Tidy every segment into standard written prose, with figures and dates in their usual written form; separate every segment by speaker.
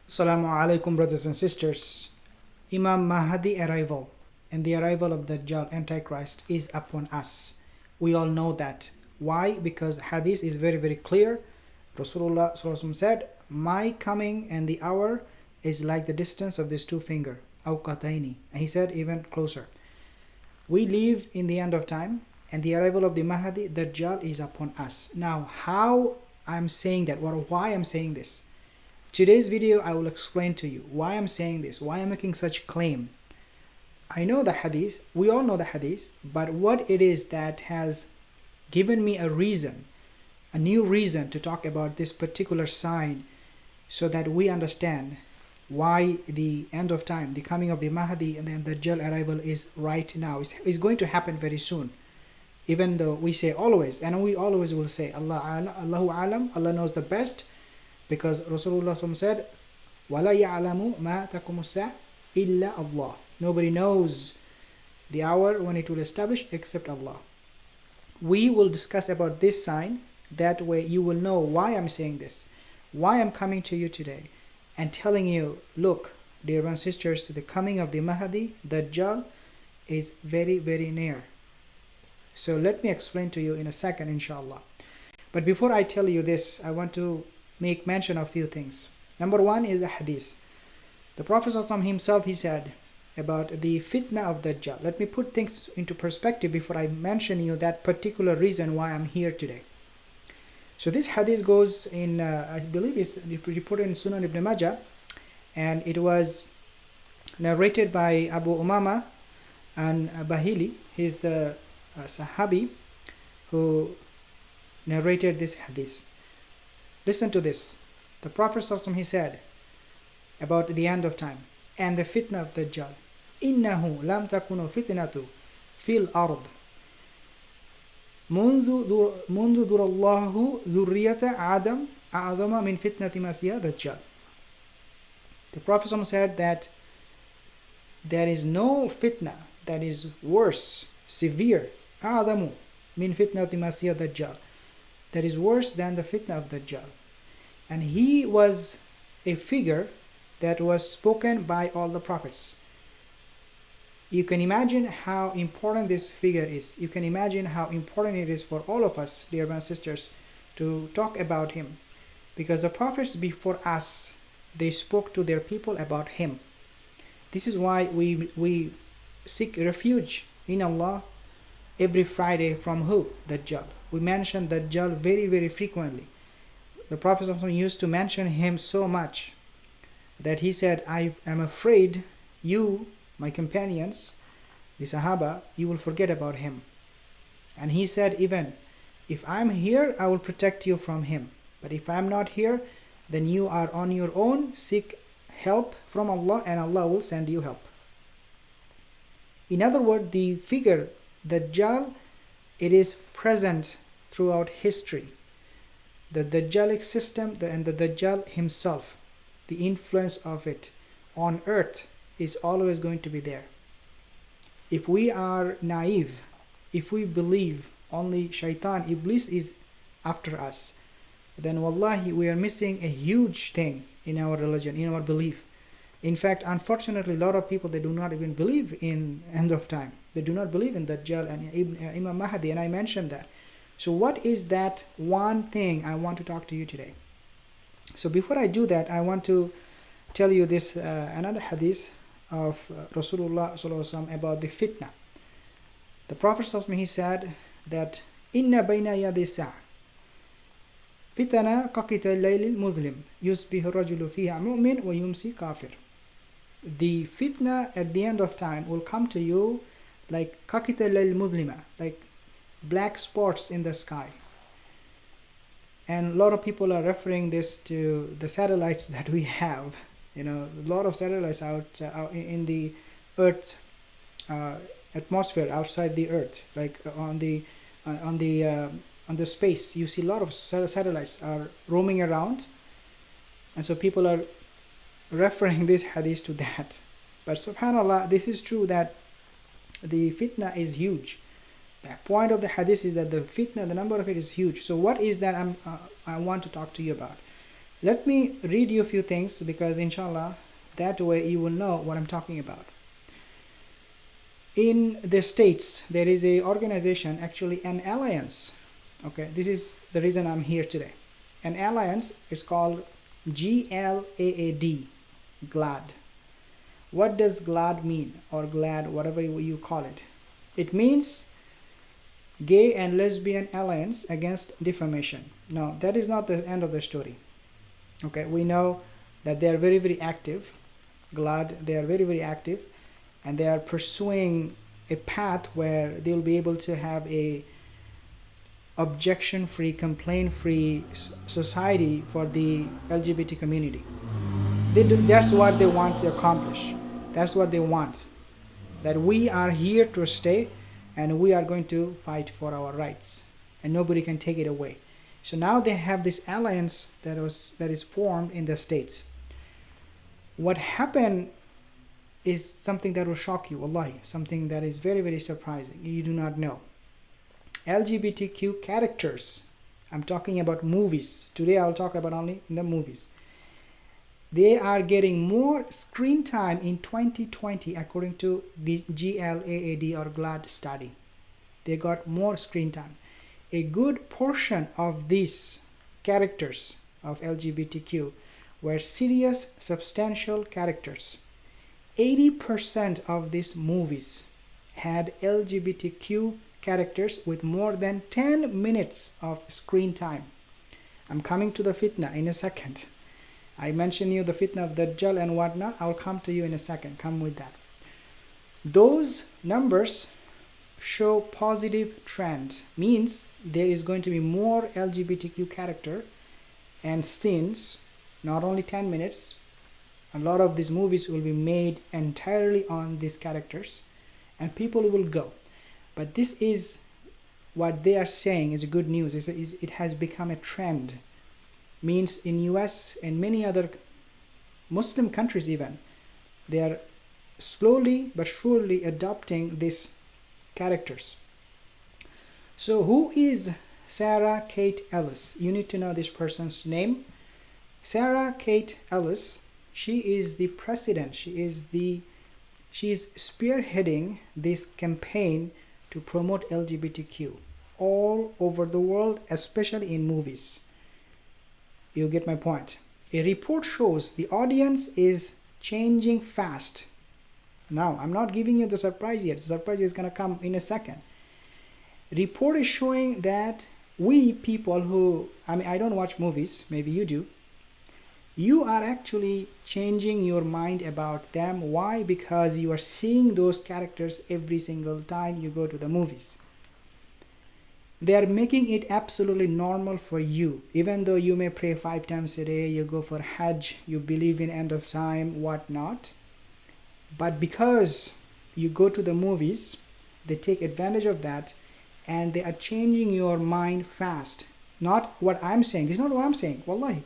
Speaker 1: Assalamu alaikum, brothers and sisters. Imam Mahdi arrival and the arrival of the Dajjal Antichrist is upon us. We all know that. Why? Because hadith is very, very clear. Rasulullah SAW said, my coming and the hour is like the distance of these two fingers, awqataini. And he said even closer. We live in the end of time and the arrival of the Mahdi, Dajjal, is upon us. Now, how I'm saying that, or why I'm saying this? Today's video, I will explain to you why I'm saying this, why I'm making such claim. I know the hadith, we all know the hadith, but what it is that has given me a reason, a new reason to talk about this particular sign so that we understand why the end of time, the coming of the Mahdi and then the Dajjal arrival is right now. It's going to happen very soon. Even though we say always, and we always will say, Allahu Alam, Allah knows the best, because Rasulullah said, وَلَا يَعْلَمُ مَا تَقُمُ السَّاعَةُ إِلَّا اللَّهُ. Nobody knows the hour when it will establish except Allah. We will discuss about this sign. That way you will know why I'm saying this, why I'm coming to you today and telling you, look, dear brothers and sisters, the coming of the Mahdi, Dajjal, is very, very near. So let me explain to you in a second, inshallah. But before I tell you this, I want to make mention of a few things. Number one is a hadith. The Prophet ﷺ himself, he said about the fitna of Dajjal. Let me put things into perspective before I mention you that particular reason why I'm here today. So this hadith goes in, I believe it's reported in Sunan Ibn Majah, and it was narrated by Abu Umama and Bahili. He's the Sahabi who narrated this hadith. Listen to this. The Prophet ﷺ, he said about the end of time and the fitna of Dajjal. إِنَّهُ لَمْ تَكُنُ فِتْنَةُ فِي الْأَرْضِ منذ ذُرَ اللَّهُ ذُرِّيَّةَ عَدَمْ أَعْظَمَ مِنْ فِتْنَةِ مَسِيحِ دَجَّالِ. The Prophet ﷺ said that there is no fitna that is worse, severe, أَعْظَمُ مِنْ فِتْنَةِ مَسِيحِ دَجَّالِ, that is worse than the fitna of Dajjal. And he was a figure that was spoken by all the prophets. You can imagine how important this figure is. You can imagine how important it is for all of us, dear brothers and sisters, to talk about him. Because the prophets before us, they spoke to their people about him. This is why we seek refuge in Allah every Friday from who? Dajjal. We mention Dajjal very, very frequently. The Prophet used to mention him so much that he said, I am afraid you, my companions, the Sahaba, you will forget about him. And he said, even if I'm here, I will protect you from him. But if I'm not here, then you are on your own. Seek help from Allah and Allah will send you help. In other words, the figure Dajjal, it is present throughout history. The Dajjalic system and the Dajjal himself, the influence of it on earth is always going to be there. If we are naive, if we believe only Shaitan, Iblis is after us, then wallahi we are missing a huge thing in our religion, in our belief. In fact, unfortunately, a lot of people, they do not even believe in end of time. They do not believe in Dajjal and Imam Mahdi, and I mentioned that. So what is that one thing I want to talk to you today? So before I do that, I want to tell you this another hadith of Rasulullah SAW about the fitna. The Prophet SAW, he said that Inna bayna yadi sa'a fitana qaqita al-layl al-muslim yusbihu rajulu fiha mu'min wa yumsi kafir. The fitna at the end of time will come to you like qaqita al-layl muslima, like black spots in the sky. And a lot of people are referring this to the satellites that we have. You know, a lot of satellites out in the Earth's atmosphere, outside the Earth, like on the space. You see a lot of satellites are roaming around, and so people are referring this hadith to that. But subhanallah, this is true that the fitna is huge. The point of the hadith is that the fitna, the number of it is huge. So what is that I want to talk to you about? Let me read you a few things, because inshallah, that way you will know what I'm talking about. In the States, there is a organization, actually an alliance. Okay, this is the reason I'm here today. An alliance is called GLAAD, GLAD. What does GLAD mean, or GLAD, whatever you call it? It means Gay and Lesbian Alliance Against Defamation. Now, that is not the end of the story. Okay, we know that they are very, very active. GLAD, they are very, very active, and they are pursuing a path where they'll be able to have a objection-free, complaint-free society for the LGBT community. That's what they want to accomplish. That's what they want. That we are here to stay, and we are going to fight for our rights, and nobody can take it away. So now they have this alliance that is formed in the States. What happened is something that will shock you, wallahi, something that is very, very surprising. You do not know. LGBTQ characters, I'm talking about movies. Today I'll talk about only in the movies. They are getting more screen time in 2020 according to the GLAAD or GLAD study. They got more screen time. A good portion of these characters of LGBTQ were serious, substantial characters. 80% of these movies had LGBTQ characters with more than 10 minutes of screen time. I'm coming to the fitna in a second. I mentioned you the fitna of Dajjal and whatnot. I'll come to you in a second. Come with that. Those numbers show positive trend. Means there is going to be more LGBTQ character and scenes, not only 10 minutes. A lot of these movies will be made entirely on these characters, and people will go. But this is what they are saying is good news. It has become a trend. Means in US and many other Muslim countries even, they are slowly but surely adopting these characters. So who is Sarah Kate Ellis? You need to know this person's name. Sarah Kate Ellis, she is the president. She is spearheading this campaign to promote LGBTQ all over the world, especially in movies. You get my point. A report shows the audience is changing fast. Now, I'm not giving you the surprise yet. The surprise is going to come in a second. Report is showing that we people who, I don't watch movies, maybe you do. You are actually changing your mind about them. Why? Because you are seeing those characters every single time you go to the movies. They are making it absolutely normal for you. Even though you may pray 5 times a day, you go for Hajj, you believe in end of time, whatnot. But because you go to the movies, they take advantage of that, and they are changing your mind fast. Not what I'm saying. This is not what I'm saying. Wallahi.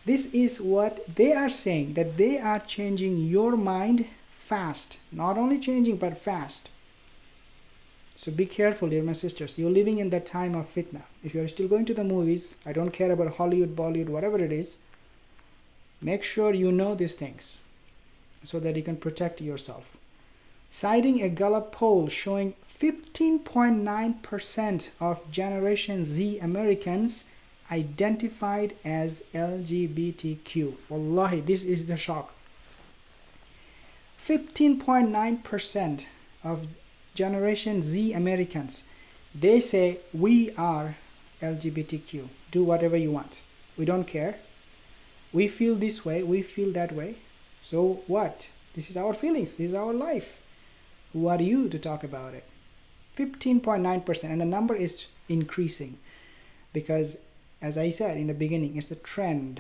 Speaker 1: This is what they are saying, that they are changing your mind fast. Not only changing, but fast. So be careful, dear my sisters. You're living in that time of fitna. If you're still going to the movies, I don't care about Hollywood, Bollywood, whatever it is, make sure you know these things so that you can protect yourself. Citing a Gallup poll showing 15.9% of Generation Z Americans identified as LGBTQ. Wallahi, this is the shock. 15.9% of Generation Z Americans, they say we are LGBTQ. Do whatever you want. We don't care. We feel this way. We feel that way. So what? This is our feelings. This is our life. Who are you to talk about it? 15.9%, and the number is increasing because, as I said in the beginning, it's a trend.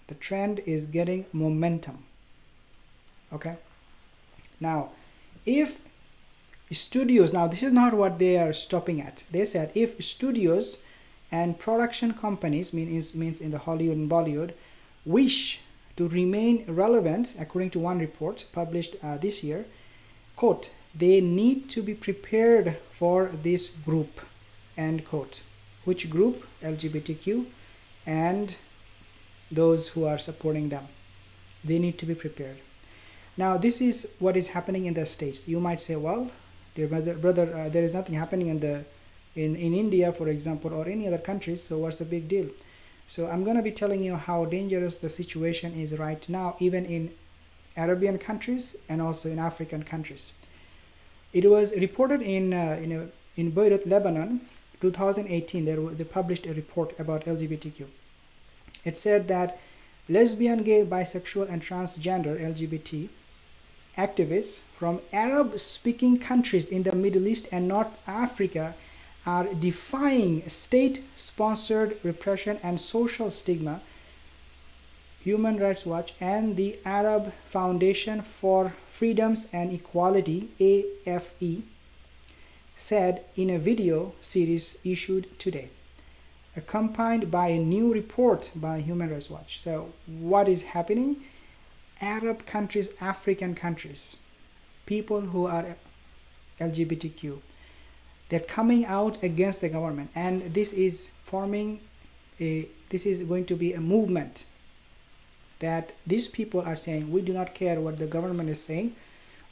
Speaker 1: The trend is getting momentum. Okay? Now, if studios, now this is not what they are stopping at. They said if studios and production companies, means in the Hollywood and Bollywood, wish to remain relevant, according to one report published this year, quote, they need to be prepared for this group, end quote. Which group? LGBTQ and those who are supporting them. They need to be prepared. Now, this is what is happening in the States. You might say, well, dear brother, there is nothing happening in India, for example, or any other countries, so what's the big deal? So I'm going to be telling you how dangerous the situation is right now, even in Arabian countries and also in African countries. It was reported in Beirut, Lebanon, 2018. They published a report about LGBTQ. It said that lesbian, gay, bisexual, and transgender LGBT activists from Arab-speaking countries in the Middle East and North Africa are defying state-sponsored repression and social stigma. Human Rights Watch and the Arab Foundation for Freedoms and Equality, AFE, said in a video series issued today, accompanied by a new report by Human Rights Watch. So what is happening? Arab countries, African countries, people who are LGBTQ, they're coming out against the government, and this is going to be a movement that these people are saying, we do not care what the government is saying,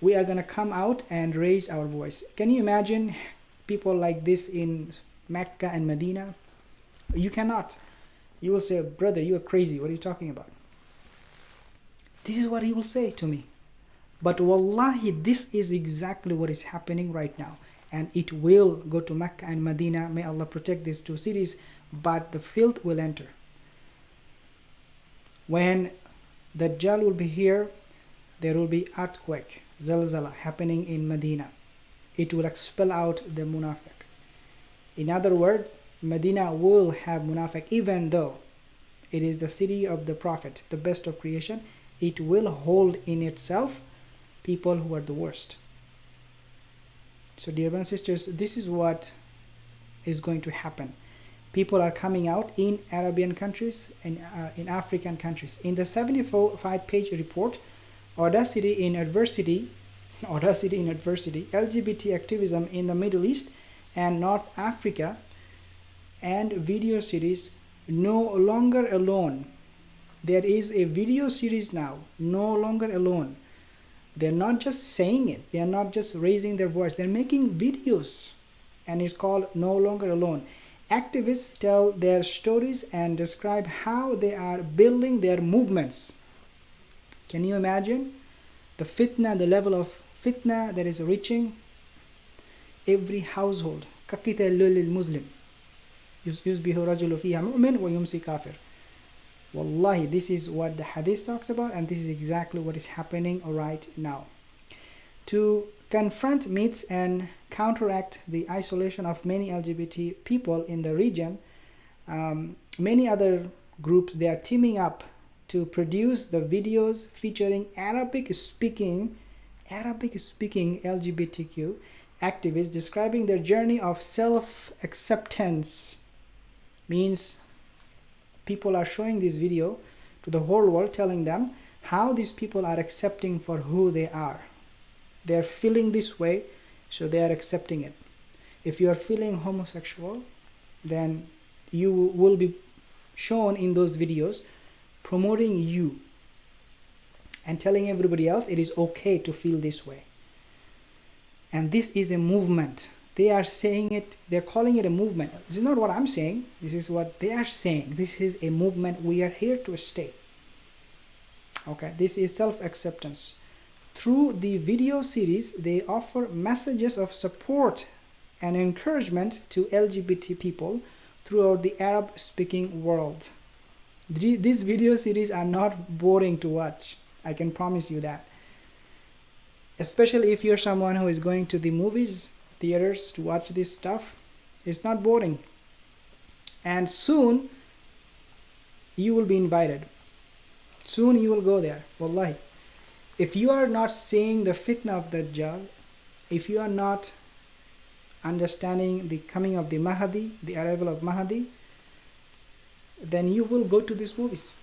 Speaker 1: we are going to come out and raise our voice. Can you imagine people like this in Mecca and Medina? You cannot. You will say, brother, you are crazy, what are you talking about? This is what he will say to me. But wallahi, this is exactly what is happening right now. And it will go to Mecca and Medina. May Allah protect these two cities. But the filth will enter. When Dajjal will be here, there will be earthquake, zalzala, happening in Medina. It will expel out the munafiq. In other words, Medina will have munafiq, even though it is the city of the Prophet, the best of creation. It will hold in itself people who are the worst. So dear brothers and sisters, this is what is going to happen. People are coming out in Arabian countries and in African countries. In the 75-page report, Audacity in Adversity, LGBT activism in the Middle East and North Africa, and video series No Longer Alone. There is a video series now, No Longer Alone. They're not just saying it, they are not just raising their voice, they're making videos, and it's called No Longer Alone. Activists tell their stories and describe how they are building their movements. Can you imagine the fitna, the level of fitna that is reaching every household? Muslim. Wallahi, this is what the hadith talks about, and this is exactly what is happening right now. To confront myths and counteract the isolation of many LGBT people in the region, many other groups, they are teaming up to produce the videos featuring Arabic speaking LGBTQ activists describing their journey of self-acceptance. Means people are showing this video to the whole world, telling them how these people are accepting for who they are. They're feeling this way, so they are accepting it. If you are feeling homosexual, then you will be shown in those videos promoting you and telling everybody else it is okay to feel this way. And this is a movement. They are saying it, they're calling it a movement. This is not what I'm saying, this is what they are saying. This is a movement, we are here to stay. Okay, this is self-acceptance. Through the video series, they offer messages of support and encouragement to LGBT people throughout the Arab-speaking world. These video series are not boring to watch, I can promise you that. Especially if you're someone who is going to the movies, theaters to watch this stuff, it's not boring. And soon you will be invited. Soon you will go there, wallahi. If you are not seeing the fitna of Dajjal, if you are not understanding the coming of the Mahdi, the arrival of Mahdi, then you will go to these movies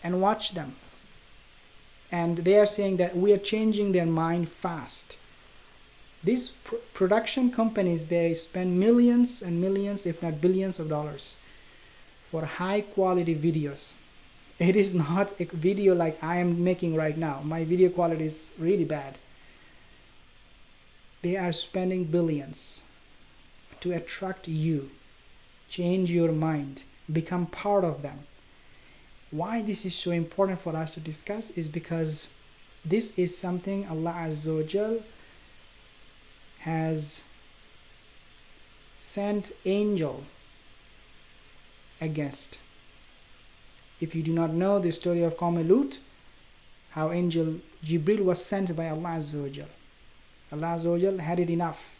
Speaker 1: and watch them. And they are saying that we are changing their mind fast. These production companies, they spend millions and millions, if not billions of dollars for high quality videos. It is not a video like I am making right now. My video quality is really bad. They are spending billions to attract you, change your mind, become part of them. Why this is so important for us to discuss is because this is something Allah Azza wa Jal has sent angel against. If you do not know the story of Qawm Lut, how angel Jibril was sent by Allah Azza wa Jal. Allah Azza wa Jal had it enough.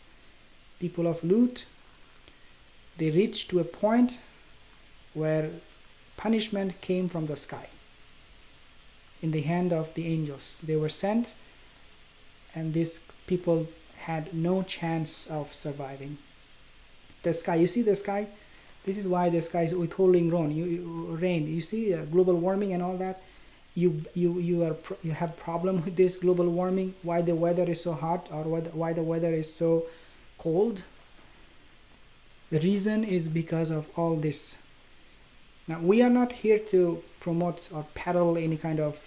Speaker 1: People of Lut, they reached to a point where punishment came from the sky in the hand of the angels. They were sent, and these people had no chance of surviving. The sky, you see the sky? This is why the sky is withholding rain. You see global warming and all that. You have problem with this global warming. Why the weather is so hot, or why the weather is so cold? The reason is because of all this. Now we are not here to promote or peddle any kind of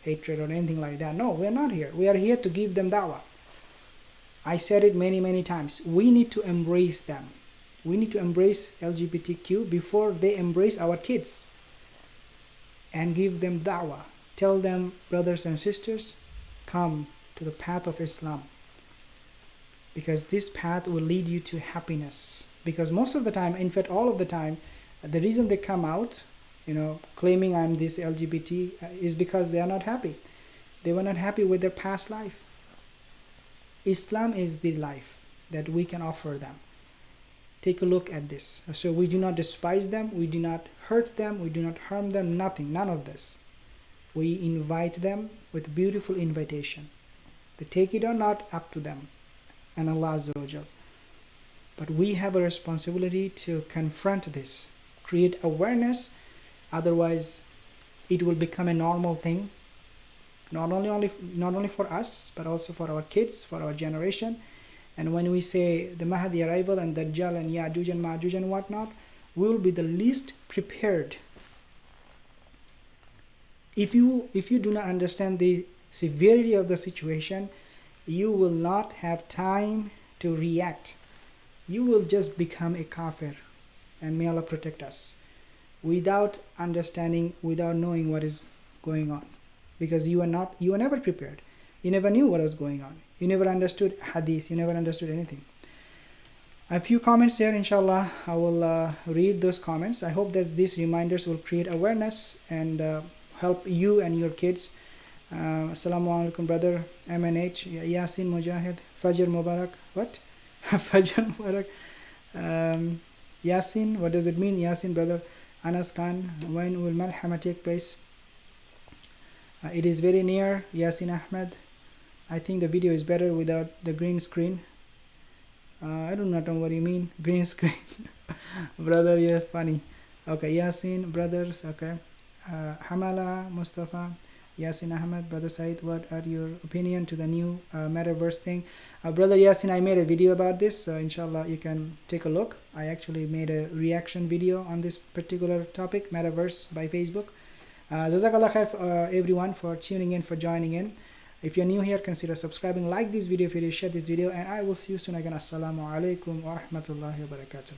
Speaker 1: hatred or anything like that. No, we are not here. We are here to give them dawah. I said it many times. We need to embrace them. We need to embrace LGBTQ before they embrace our kids, and give them da'wah. Tell them, brothers and sisters, come to the path of Islam, because this path will lead you to happiness. Because most of the time, in fact all of the time, the reason they come out claiming I'm this LGBT is because they are not happy. They were not happy with their past life. Islam is the life that we can offer them. Take a look at this. So we do not despise them, we do not hurt them, we do not harm them, nothing, none of this. We invite them with beautiful invitation. They take it or not, up to them and Allah Azza wa Jal. But we have a responsibility to confront this, create awareness, otherwise it will become a normal thing, not only for us, but also for our kids, for our generation. And when we say the Mahdi arrival and Dajjal and Ya'juj and Ma'juj and whatnot, we will be the least prepared. If you do not understand the severity of the situation, you will not have time to react. You will just become a kafir, and may Allah protect us, without understanding, without knowing what is going on, because you were never prepared. You never knew what was going on. You never understood hadith. You never understood anything. A few comments here, inshallah. I will read those comments. I hope that these reminders will create awareness and help you and your kids. Assalamu alaikum, brother MNH, Yasin Mujahid, Fajr Mubarak. What? Fajr Mubarak. Yasin, what does it mean? Yasin, brother. Anas Khan, when will Malhama take place? It is very near, Yasin Ahmed. I think the video is better without the green screen. I do not know what you mean, green screen. Brother, you're funny. Okay, Yasin, brothers, okay. Hamala, Mustafa, Yasin Ahmed, Brother Syed, what are your opinion to the new metaverse thing? Brother Yasin, I made a video about this, so inshallah you can take a look. I actually made a reaction video on this particular topic, metaverse, by Facebook. Jazakallah khair everyone for tuning in, for joining in. If you're new here, consider subscribing, like this video if you share this video, and I will see you soon again. Assalamu alaikum wa rahmatullahi wa barakatuh.